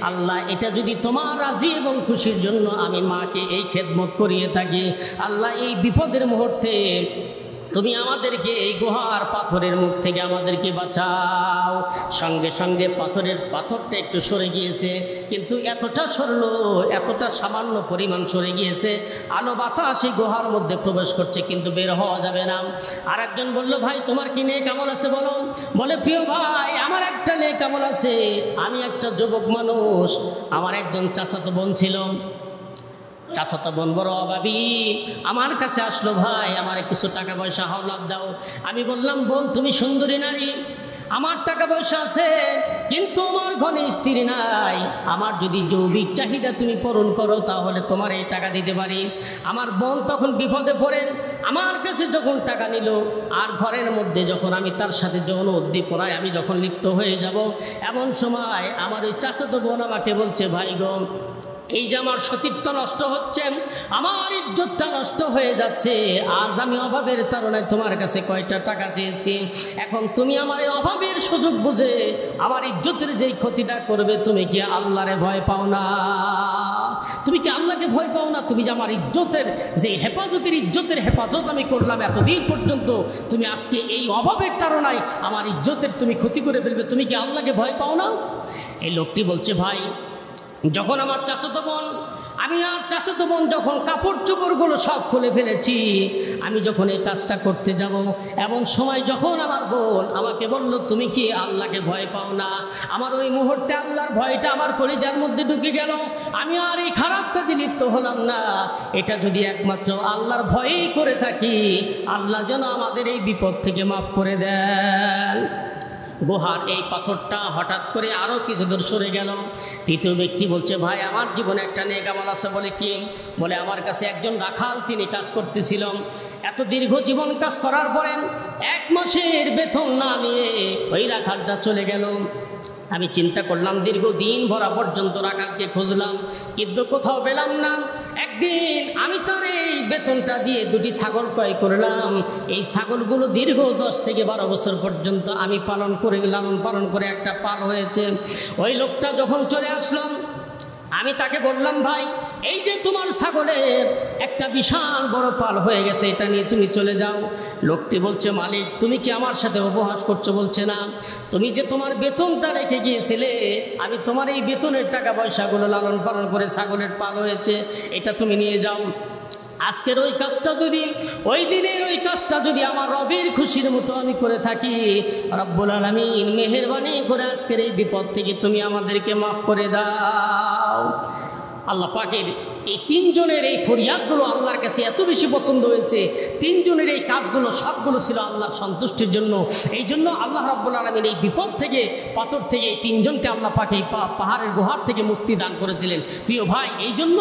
আল্লাহ এটা যদি তোমার রাজি এবং খুশির জন্য আমি মাকে এই খেদমত করিয়ে থাকি, আল্লাহ এই বিপদের মুহূর্তে তুমি আমাদেরকে এই গুহার পাথরের মুখ থেকে আমাদেরকে বাঁচাও। সঙ্গে সঙ্গে পাথরটা একটু সরে গিয়েছে, কিন্তু এতটা সরলো, এতটা সামান্য পরিমাণ সরে গিয়েছে, আলো বাতাস এই গুহার মধ্যে প্রবেশ করছে, কিন্তু বের হওয়া যাবে না। আর একজন বলল, ভাই তোমার কি নেক আমল আছে বলো? বলে, প্রিয় ভাই, আমার একটা নেক আমল আছে। আমি একটা যুবক মানুষ, আমার একজন চাচাতো বোন ছিল, চাচাতো বোন বড় অভাবী, আমার কাছে আসলো, ভাই আমার কিছু টাকা পয়সা হাওলাত দাও। আমি বললাম, বোন তুমি সুন্দরী নারী, আমার টাকা পয়সা আছে, কিন্তু আমার ঘরে স্ত্রী নাই, আমার যদি যৌবিক চাহিদা তুমি পূরণ করো তাহলে তোমার এই টাকা দিতে পারি। আমার বোন তখন বিপদে পড়ে আমার কাছে যখন টাকা নিল, আর ঘরের মধ্যে যখন আমি তার সাথে যৌন উদ্দীপনায় আমি যখন লিপ্ত হয়ে যাব, এমন সময় আমার ওই চাচাতো বোন আমাকে বলছে, ভাই গো, এই যে আমার সতীত্ব নষ্ট হচ্ছে, আমার ইজ্জতটা নষ্ট হয়ে যাচ্ছে, আজ আমি অভাবের তাড়নায় তোমার কাছে কয়টা টাকা চেয়েছি, এখন তুমি আমার এই অভাবের সুযোগ বুঝে আমার ইজ্জতের যেই ক্ষতিটা করবে, তুমি কি আল্লাহরে ভয় পাও না? তুমি কি আল্লাহকে ভয় পাও না? তুমি যে আমার ইজ্জতের যে ইজ্জতের হেফাজত আমি করলাম এতদিন পর্যন্ত, তুমি আজকে এই অভাবের তাড়নায় আমার ইজ্জতের তুমি ক্ষতি করে ফেলবে, তুমি কি আল্লাহকে ভয় পাও না? এই লোকটি বলছে, ভাই যখন আমার চাচাতো বোন, আমি আর চাচাতো বোন যখন কাপড় চোপড়গুলো সব খুলে ফেলেছি, আমি যখন এই কাজটা করতে যাব, এমন সময় যখন আমার বোন আমাকে বলল, তুমি কি আল্লাহকে ভয় পাও না? আমার ওই মুহূর্তে আল্লাহর ভয়টা আমার কলিজার মধ্যে ঢুকে গেল। আমি আর এই খারাপ কাজে লিপ্ত হলাম না। এটা যদি একমাত্র আল্লাহর ভয়েই করে থাকি, আল্লাহ যেন আমাদের এই বিপদ থেকে মাফ করে দেন। গুহার এই পাথরটা হঠাৎ করে আরও কিছু দূর সরে গেল। তৃতীয় ব্যক্তি বলছে, ভাই আমার জীবনে একটা নেক আমল আছে। বলে কি? বলে, আমার কাছে একজন রাখাল, তিনি কাজ করতেছিল, এত দীর্ঘ জীবন কাজ করার পরে 1 মাসের বেতন না নিয়ে ওই রাখালটা চলে গেল। আমি চিন্তা করলাম, দীর্ঘদিন ভরা পর্যন্ত রাখালকে খুঁজলাম, কিন্তু কোথাও পেলাম না। একদিন আমি তার এই বেতনটা দিয়ে 2টি ছাগল ক্রয় করলাম। এই ছাগলগুলো দীর্ঘ 10 থেকে 12 বছর পর্যন্ত আমি লালন পালন করে একটা পাল হয়েছে। ওই লোকটা যখন চলে আসলাম, আমি তাকে বললাম, ভাই এই যে তোমার ছাগলের একটা বিশাল বড় পাল হয়ে গেছে, এটা নিয়ে তুমি চলে যাও। লোকটি বলছে, মালিক তুমি কি আমার সাথে উপহাস করছো? বলছে, না, তুমি যে তোমার বেতনটা রেখে গিয়েছিলে, আমি তোমার এই বেতনের টাকা পয়সাগুলো লালন পালন করে ছাগলের পাল হয়েছে, এটা তুমি নিয়ে যাও। আজকের ওই কাজটা যদি, ওই দিনের ওই কাজটা যদি আমার রবের খুশির মতো আমি করে থাকি, রব্বুল আলামিন মেহেরবানি করে আজকের এই বিপদ থেকে তুমি আমাদেরকে মাফ করে দাও। আল্লাহ পাকের এই 3 জনের এই ফরিয়াদগুলো আল্লাহর কাছে এত বেশি পছন্দ হয়েছে। 3 জনের এই কাজগুলো সবগুলো ছিল আল্লাহর সন্তুষ্টির জন্য। এই জন্য আল্লাহ রাব্বুল আলামিন এই বিপদ থেকে, পাথর থেকে এই 3 জনকে আল্লাহ পাক এই পাহাড়ের গুহার থেকে মুক্তি দান করেছিলেন। প্রিয় ভাই, এই জন্য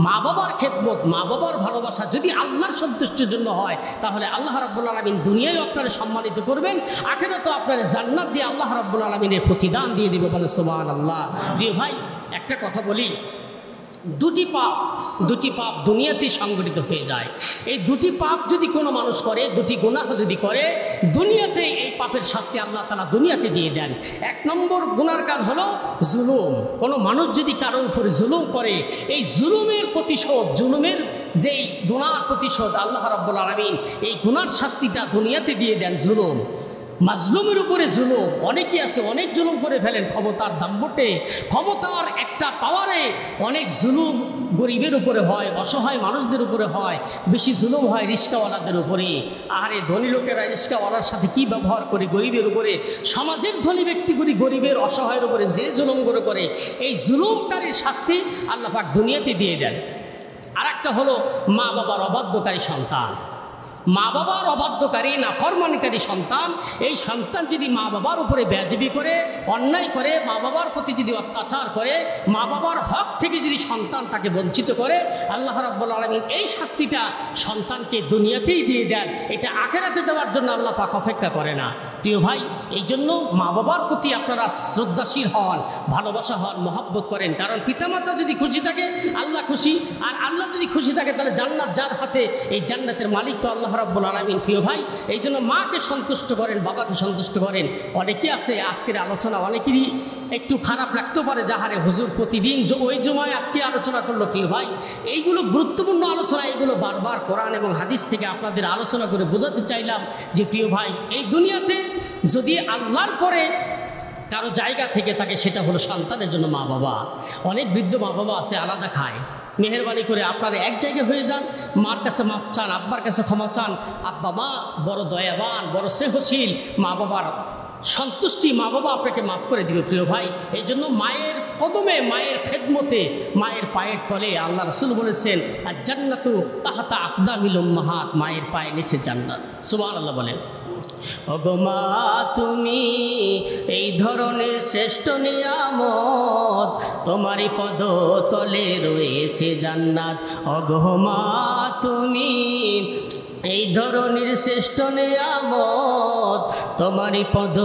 মা বাবার খেদমত, মা বাবার ভালোবাসা যদি আল্লাহর সন্তুষ্টির জন্য হয়, তাহলে আল্লাহ রাব্বুল আলামিন দুনিয়ায় আপনারা সম্মানিত করবেন, আখিরাতেও আপনারা জান্নাত দিয়ে আল্লাহ রাব্বুল আলামিনের প্রতিদান দিয়ে দেবে। বলেন সুবহানাল্লাহ। প্রিয় ভাই, একটা কথা বলি, 2টি পাপ দুনিয়াতেই সংগঠিত হয়ে যায়। এই 2টি পাপ যদি কোনো মানুষ করে, 2টি গুনাহ যদি করে, দুনিয়াতে এই পাপের শাস্তি আল্লাহ তাআলা দুনিয়াতে দিয়ে দেন। 1 নম্বর গুনার কাজ হলো জুলুম। কোনো মানুষ যদি কারোর উপরে জুলুম করে, এই জুলুমের প্রতিশোধ, জুলুমের যেই গুনার প্রতিশোধ আল্লাহ রাব্বুল আলামিন এই গুনার শাস্তিটা দুনিয়াতে দিয়ে দেন। জুলুম, মাজলুমের উপরে জুলুম, অনেকে আছে অনেক জুলুম করে ফেলেন, ক্ষমতার দাম্পটে, ক্ষমতার একটা পাওয়ারে অনেক জুলুম গরিবের উপরে হয়, অসহায় মানুষদের উপরে হয়। বেশি জুলুম হয় রিস্কাওয়ালাদের উপরে। আর এই ধনী লোকেরা রিস্কাওয়ালার সাথে কি ব্যবহার করে গরিবের উপরে, সমাজের ধনী ব্যক্তিগুলি গরিবের অসহায়ের উপরে যে জুলুম করে, এই জুলুমকারীর শাস্তি আল্লাহ পাক দুনিয়াতে দিয়ে দেন। আর একটা হলো মা বাবার অবাধ্যকারী সন্তান। মা বাবার অবাধ্যকারী, নাফরমানকারী সন্তান, এই সন্তান যদি মা বাবার উপরে বেয়াদবি করে, অন্যায় করে, মা বাবার প্রতি যদি অত্যাচার করে, মা বাবার হক থেকে যদি সন্তান তাকে বঞ্চিত করে, আল্লাহ রাব্বুল আলামিন এই শাস্তিটা সন্তানকে দুনিয়াতেই দিয়ে দেন। এটা আখিরাতে দেওয়ার জন্য আল্লাহ পাক অপেক্ষা করে না। প্রিয় ভাই, এই জন্য মা বাবার প্রতি আপনারা শ্রদ্ধাশীল হন, ভালোবাসা হন, মহব্বত করেন। কারণ পিতামাতা যদি খুশি থাকে, আল্লাহ খুশি। আর আল্লাহ যদি খুশি থাকে, তাহলে জান্নাত যার হাতে, এই জান্নাতের মালিক তো আল্লাহ রাব্বুল আলামিন। প্রিয় ভাই, এই জন্য মাকে সন্তুষ্ট করেন, বাবাকে সন্তুষ্ট করেন। অনেকে আছে আজকের আলোচনা অনেকেরই একটু খারাপ লাগতে পারে, যাহারে হুজুর প্রতিদিন ওই জমায় আজকে আলোচনা করলো। প্রিয় ভাই, এইগুলো গুরুত্বপূর্ণ আলোচনা, এগুলো বারবার কোরআন এবং হাদিস থেকে আপনাদের আলোচনা করে বোঝাতে চাইলাম যে প্রিয় ভাই, এই দুনিয়াতে যদি আল্লাহর পরে কারো জায়গা থেকে থাকে সেটা হলো সন্তানের জন্য মা বাবা। অনেক বৃদ্ধ মা বাবা আছে আলাদা খায়। মেহরবানি করে আপনারা এক জায়গায় হয়ে যান, মার কাছে মাফ চান, আব্বার কাছে ক্ষমা চান। আব্বা মা বড় দয়াবান, বড় স্নেহশীল, মা বাবার সন্তুষ্টি, মা বাবা আপনাকে মাফ করে দিবে। প্রিয় ভাই, এই জন্য মায়ের কদমে, মায়ের খেদমতে, মায়ের পায়ের তলে আল্লাহ রাসূল বলেছেন আর জান্নাতু তাহতা আকদামিল উম্মাহাত, মায়ের পায়ের নিচে জান্নাত। সুবহানাল্লাহ বলেন। ওগো মা তুমি এই ধরনের শ্রেষ্ঠ নিয়ামত, তোমারই পদ তলে রয়েছে জান্নাত। ওগো মা তুমি এই ধরনের শ্রেষ্ঠ নিয়ামত, তোমারই পদ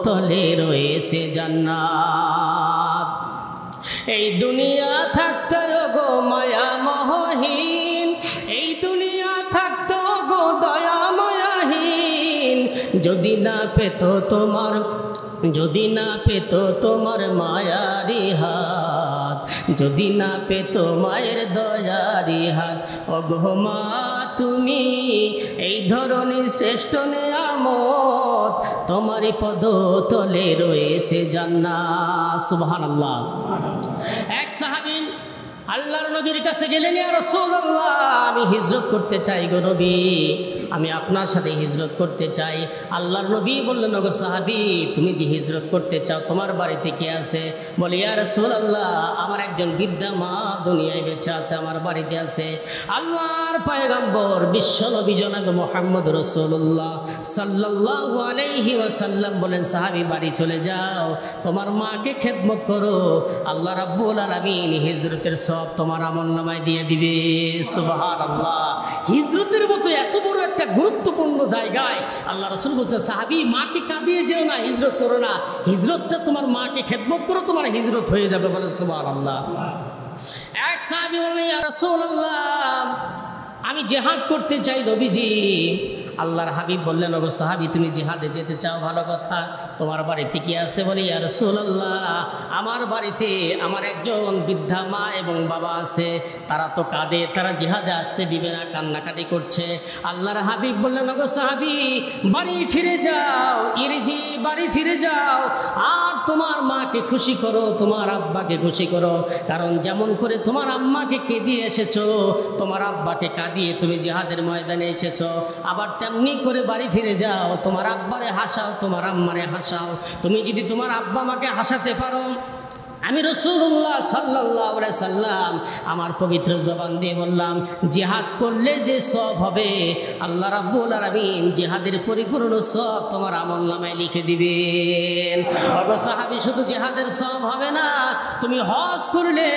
তলে রয়েছে জান্নাত। এই দুনিয়া থাকতো গো মায়া মোহহীন, এই দুনিয়া থাকতো গো দয়া মায়াহীন, যদি না পেত তোমার, যদি না পেত তোমার মায়ারি হাত, যদি না পেত মায়ের দয়ারি হাত। ওগো মা তুমি এই ধরনের শ্রেষ্ঠ নিয়ামত, তোমারই পদ তলে রয়েছে জান্নাত। সুবহানাল্লাহ। এক সাহাবী আল্লাহর নবীর কাছে গেলেন, ইয়া রাসূলুল্লাহ আমি হিজরত করতে চাই গো নবী, আমি আপনার সাথে হিজরত করতে চাই। আল্লাহর নবী বললেন, ওগো সাহাবী তুমি যে হিজরত করতে চাও তোমার বাড়িতে কে আছে? বলে, ইয়া রাসূলুল্লাহ আমার একজন বৃদ্ধা মা দুনিয়ায় বেঁচে আছে, আমার বাড়িতে আছে। আল্লাহর পয়গম্বর বিশ্ব নবী জনাব মুহাম্মদ রাসূলুল্লাহ সাল্লাল্লাহু আলাইহি ওয়াসাল্লাম বলেন, সাহাবী বাড়ি চলে যাও, তোমার মাকে খেদমত করো, আল্লাহ রাব্বুল আলামিন হিজরতের সব তোমার আমলনামায় দিয়ে দিবে। সুবহানাল্লাহ। হিজরতের মতো এত বড় একটা গুরুত্বপূর্ণ জায়গায় আল্লাহ রাসূল বলছেন, সাহাবী মাকে কাঁদিয়ে যেও না, হিজরত করো না, হিজরতটা তোমার মাকে খেদমত করো, তোমার হিজরত হয়ে যাবে। বলে সুবহানাল্লাহ। এক সাহাবী বললেন, ইয়া রাসূলুল্লাহ আমি জিহাদ করতে চাই নবীজি। আল্লাহর হাবিব বললেন, ওগো সাহাবী তুমি জিহাদে যেতে চাও, ভালো কথা, তোমার বাড়িতে কি আছে? বলে, ইয়া রাসূলুল্লাহ আমার বাড়িতে আমার একজন বৃদ্ধা মা এবং বাবা আছে, তারা তো কাঁদে, তারা জিহাদে আসতে দিবে না, কান্নাকাটি করছে। আল্লাহর হাবিব বললেন, ওগো সাহাবী বাড়ি ফিরে যাও, ইরজি বাড়ি ফিরে যাও, আর তোমার মাকে খুশি করো, তোমার আব্বাকে খুশি করো, কারণ যেমন করে তোমার আম্মাকে কেঁদিয়ে এসেছো, তোমার আব্বাকে কাঁদিয়ে তুমি জিহাদের ময়দানে এসেছো, আবার তেমনি করে বাড়ি ফিরে যাও, তোমার আব্বারে হাসাও, তোমার আম্মারে হাসাও। তুমি যদি তোমার আব্বা মাকে হাসাতে পারো, আমি রাসূলুল্লাহ সাল্লাল্লাহু আলাইহি সাল্লাম আমার পবিত্র জবান দিয়ে বললাম, জিহাদ করলে যে সওয়াব হবে আল্লাহ রাব্বুল আলামিন জিহাদের পরিপূর্ণ সওয়াব তোমার আমলনামায় লিখে দিবেন। ওগো সাহাবী শুধু জিহাদের সওয়াব হবে না, তুমি হজ করলে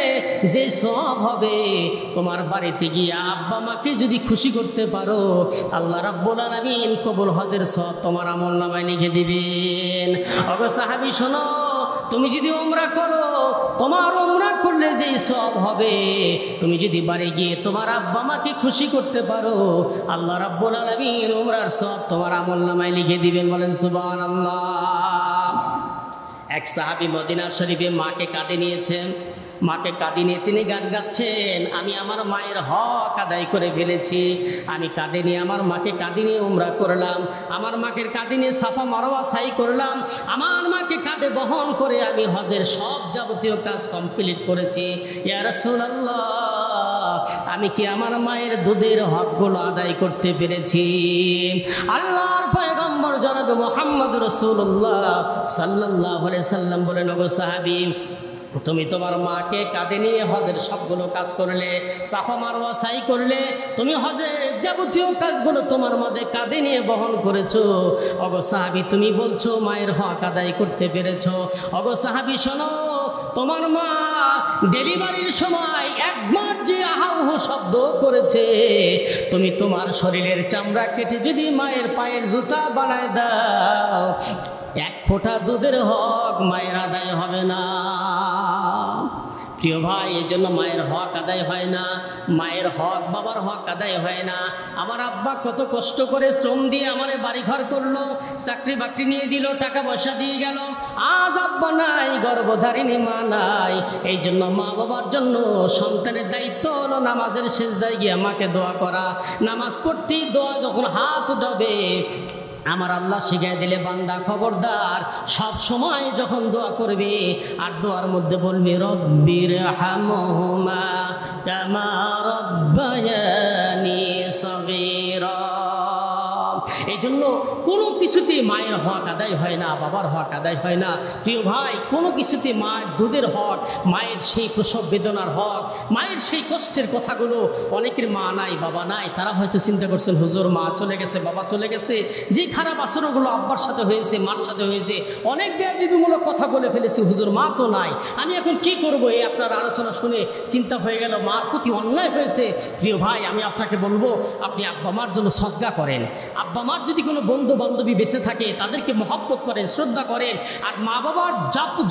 যে সওয়াব হবে, তোমার বাড়িতে গিয়ে আব্বা মাকে যদি খুশি করতে পারো আল্লাহ রাব্বুল আলামিন কবুল হজের সওয়াব তোমার আমলনামায় লিখে দিবেন। ওগো সাহাবী শোনো, তুমি যদি উমরা করো, তোমার উমরা করলে যেই সওয়াব হবে, তুমি যদি বাড়ি গিয়ে তোমার আব্বা মাকে খুশি করতে পারো আল্লাহ রাব্বুল আলামিন উমরার সওয়াব তোমার আমলনামায় লিখে দিবেন। বলেন সুবহানাল্লাহ। এক সাহাবী মদিনা শরীফে মাকে কাঁধে নিয়েছেন, মাকে কাঁধে নিয়ে তিনি গান গাচ্ছেন, আমি আমার মায়ের হক আদায় করে ফেলেছি, আমি কাঁধে নিয়ে আমার মাকে কাঁধে নিয়ে উমরা করলাম, আমার মাকে কাঁধে নিয়ে সাফা মারওয়া সাই করলাম, আমার মাকে কাঁধে বহন করে আমি হজের সব যাবতীয় কাজ কমপ্লিট করেছি। ইয়া রাসূলুল্লাহ আমি কি আমার মায়ের দুধের হকগুলো আদায় করতে পেরেছি? আল্লাহর পয়গম্বর জনাব মুহাম্মদ রাসূলুল্লাহ সাল্লাল্লাহু আলাইহি সাল্লাম বলেন, ওগো সাহাবী তুমি তোমার মাকে কাঁধে নিয়ে হজের সবগুলো কাজ করলে, সাফা মারওয়া সাই করলে, তুমি হজের যাবতীয় কাজগুলো তোমার মধ্যে কাঁধে নিয়ে বহন করেছো। ওগো সাহাবী তুমি বলছো মায়ের হক আদায় করতে পেরেছো। ওগো সাহাবী শোনো, তোমার মা ডেলিভারির সময় একবার যে আহাউহু শব্দ করেছে, তুমি তোমার শরীরের চামড়া কেটে যদি মায়ের পায়ের জুতা বানায় দাও, এক ফোঁটা দুধের হক মায়ের আদায় হবে না। প্রিয় ভাই, এই জন্য মায়ের হক আদায় হয় না, মায়ের হক, বাবার হক আদায় হয় না। আমার আব্বা কত কষ্ট করে শ্রম দিয়ে আমারে বাড়িঘর করলো, চাকরি বাকরি নিয়ে দিল, টাকা পয়সা দিয়ে গেল, আজ আব্বা নাই, গর্ভধারিণী মা নাই। এই জন্য মা বাবার জন্য সন্তানের দায়িত্ব হলো নামাজের সেজদায় গিয়ে আমাকে দোয়া করা। নামাজ পড়তেই দোয়া যখন হাত উঠাবে, আমার আল্লাহ শিখাই দিলে, বান্দা খবরদার সব সময় যখন দোয়া করবে আর দোয়ার মধ্যে বলবি রব্বির হামহুমা কামা রব্বায়ানি সগীরা। এই জন্য কোনো কিছুতে মায়ের হক আদায় হয় না, বাবার হক আদায় হয় না। প্রিয় ভাই, কোনো কিছুতে মায়ের দুধের হক, মায়ের সেই প্রসব বেদনার হক, মায়ের সেই কষ্টের কথাগুলো, অনেকের মা নাই, বাবা নাই, তারা হয়তো চিন্তা করছেন হুজুর মা চলে গেছে, বাবা চলে গেছে, যে খারাপ আচরণগুলো আব্বার সাথে হয়েছে, মার সাথে হয়েছে, অনেক বেয়াদবিমূলক কথা বলে ফেলেছি, হুজুর মা তো নাই, আমি এখন কি করব? এই আপনার আলোচনা শুনে চিন্তা হয়ে গেল মার প্রতি অন্যায় হয়েছে। প্রিয় ভাই, আমি আপনাকে বলবো, আপনি আব্বা মার জন্য সদকা করেন। আব্বা মার যদি কোনো বন্ধু বান্ধবী বেঁচে থাকে তাদেরকে মহব্বত করেন, শ্রদ্ধা করেন, আর মা বাবার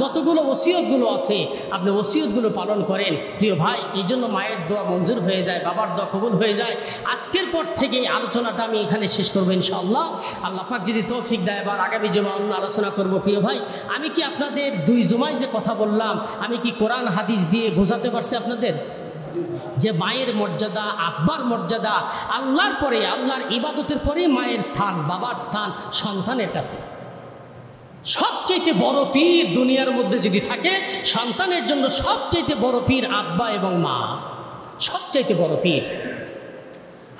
যতগুলো ওসিয়তগুলো আছে আপনি ওসিয়তগুলো পালন করেন। প্রিয় ভাই, এই জন্য মায়ের দোয়া মঞ্জুর হয়ে যায়, বাবার দোয়া কবুল হয়ে যায়। আজকের পর থেকে আলোচনাটা আমি এখানে শেষ করবো ইনশাআল্লাহ। আল্লাহ পাক যদি তৌফিক দেয়, এবার আগামী জুমা অন্য আলোচনা করব। প্রিয় ভাই, আমি কি আপনাদের 2 জুমায় যে কথা বললাম, আমি কি কোরআন হাদিস দিয়ে বোঝাতে পারছি আপনাদের যে মায়ের মর্যাদা, আব্বার মর্যাদা, আল্লাহর পরে, আল্লাহর ইবাদতের পরে মায়ের স্থান, বাবার স্থান সন্তানের কাছে। সবচেয়ে বড় পীর দুনিয়ার মধ্যে যদি থাকে, সন্তানের জন্য সবচেয়ে বড় পীর আব্বা এবং মা, সবচেয়ে বড় পীর।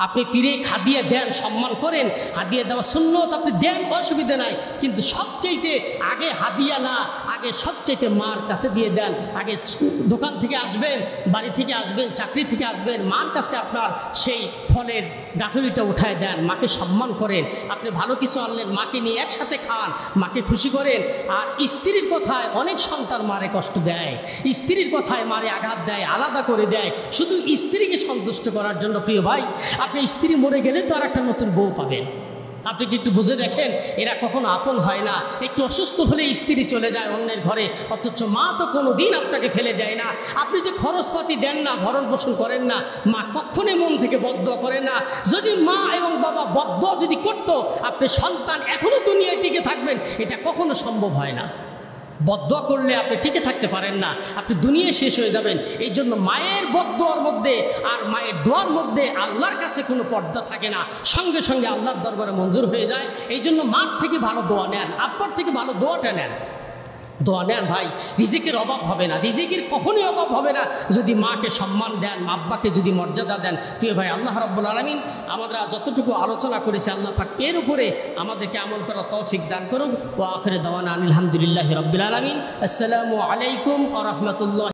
আপনি পীরে হাদিয়া দেন, সম্মান করেন, হাদিয়া দেওয়া সুন্নত, আপনি দেন, অসুবিধা নাই, কিন্তু সবচাইতে আগে হাদিয়া না, আগে সবচাইতে মার কাছে দিয়ে দেন। আগে দোকান থেকে আসবেন, বাড়ি থেকে আসবেন, চাকরি থেকে আসবেন, মার কাছে আপনার সেই ফলের গাঁঠুরিটা উঠায় দেন, মাকে সম্মান করেন। আপনি ভালো কিছু আনলেন, মাকে নিয়ে একসাথে খান, মাকে খুশি করেন। আর স্ত্রীর কথায় অনেক সন্তান মারে কষ্ট দেয়, স্ত্রীর কথায় মারে আঘাত দেয়, আলাদা করে দেয়, শুধু স্ত্রীকে সন্তুষ্ট করার জন্য। প্রিয় ভাই, আপনি স্ত্রী মরে গেলে তো আর একটা নতুন বউ পাবেন। আপনি কি একটু বুঝে দেখেন, এরা কখনো আপন হয় না। একটু অসুস্থ হলে স্ত্রী চলে যায় অন্যের ঘরে, অথচ মা তো কোনো দিন আপনাকে ফেলে দেয় না। আপনি যে খরচপাতি দেন না, ভরণ পোষণ করেন না, মা কখনোই মন থেকে বদদোয়া করে না। যদি মা এবং বাবা বদদোয়া যদি করতো, আপনি সন্তান এখনও দুনিয়ায় টিকে থাকবেন, এটা কখনো সম্ভব হয় না। বদদোয়া করলে আপনি টিকে থাকতে পারেন না, আপনি দুনিয়া শেষ হয়ে যাবেন। এই জন্য মায়ের বদদোয়ার মধ্যে আর মায়ের দোয়ার মধ্যে আল্লাহর কাছে কোনো পর্দা থাকে না, সঙ্গে সঙ্গে আল্লাহর দরবারে মঞ্জুর হয়ে যায়। এই জন্য মার থেকে ভালো দোয়া নেন, আব্বার থেকে ভালো দোয়াটা নেন, দোয়া নেন ভাই। রিজিকের অভাব হবে না, রিজিকের কখনোই অভাব হবে না যদি মাকে সম্মান দেন, আব্বাকে যদি মর্যাদা দেন। প্রিয় ভাই, আল্লাহ রাব্বুল আলামিন আমরা যতটুকু আলোচনা করেছি, আল্লাহ পাক এর উপরে আমাদেরকে আমল করার তৌফিক দান করুক। ওয়া আখিরু দাওয়ানা আলহামদুলিল্লাহি রাব্বিল আলামিন। আসসালামু আলাইকুম ওয়া রাহমাতুল্লাহ।